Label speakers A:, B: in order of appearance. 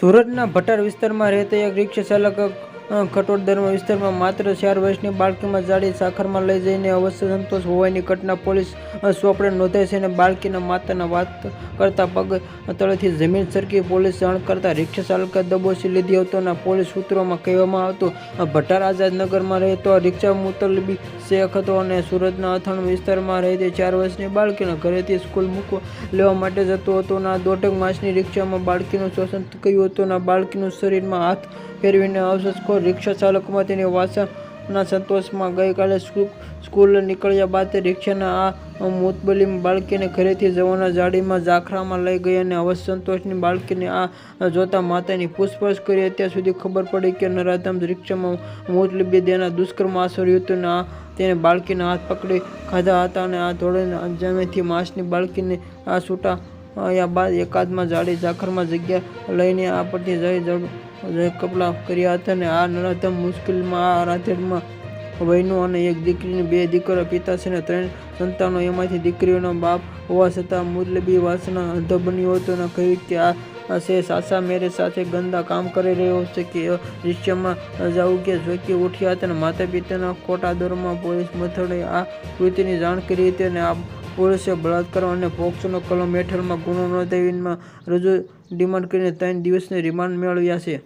A: સુરતના ભટાર વિસ્તારમાં રહેતા એક રિક્ષા ચાલક ખટોદરા વિસ્તારમાં માત્ર 4 વર્ષની બાળકીમાં જાડી સાખરમાં લઈ જઈને અસંતોષ હોવાની ઘટના પોલીસ ચોપડે નોંધાઈ છે અને બાળકીના માતાના વાત કરતા પગ તળેથી જમીન સરકી પોલીસ જાણ કરતા રિક્ષા ચાલકે દબોચી લીધી હતો અને પોલીસ સૂત્રોમાં કહેવામાં આવતું ભટાર આઝાદનગરમાં રહેતો રિક્ષા મુતલબી શેખ હતો અને સુરતના અથાણું વિસ્તારમાં રહેતી 4 વર્ષની બાળકીને ઘરેથી સ્કૂલ મૂકવા લેવા માટે જતો હતો અને 1.5 માસની રિક્ષામાં બાળકીનું શોષણ કર્યું હતું અને બાળકીનું શરીરમાં હાથ ફેરવીને અવશેષખોર રિક્ષા ચાલકમાં તેની વાસના સંતોષમાં ગઈકાલે સ્કૂલ નીકળ્યા બાદ રિક્ષાના આ મુતબલી બાળકીને ઘરેથી જવાના જાડીમાં ઝાખરામાં લઈ ગઈ અને અસંતોષની બાળકીને આ જોતા માતાની પૂછપરછ કરી. અત્યાર સુધી ખબર પડી કે નરાધમ રિક્ષામાં મુતલબી તેના દુષ્કર્મ આચર્યું હતું અને તેને બાળકીના હાથ પકડી ખાધા હતા અને આ ધોરણે અંજામેથી માસની બાળકીને આ છૂટા બાદ એકાદમાં જાડી ઝાખરમાં જગ્યા લઈને આ પરથી જઈ કપલા કર્યા હતા અને આ નરાધમ મુશ્કેલીમાં આ રાધેડમાં વયનો અને એક દીકરીની 2 દીકરા પિતા છે અને 3 સંતાનો એમાંથી દીકરીઓનો બાપ હોવા છતાં મુતલબી વાસના અંધ બન્યો હતો અને કહ્યું કે આ છે સાસા મેરે સાથે ગંદા કામ કરી રહ્યો છે કે રિક્ષામાં જવું કે ઝોકી ઉઠ્યા હતા અને માતા પિતાના ખોટા દરમાં પોલીસ મથકે આ કૃત્યની જાણ કરી હતી અને આ પોલીસે બળાત્કાર અને પોક્સોનો કલમ હેઠળમાં ગુનો નોંધાવીમાં રજૂ ડિમાન્ડ કરીને 3 દિવસની રિમાન્ડ મેળવ્યા છે.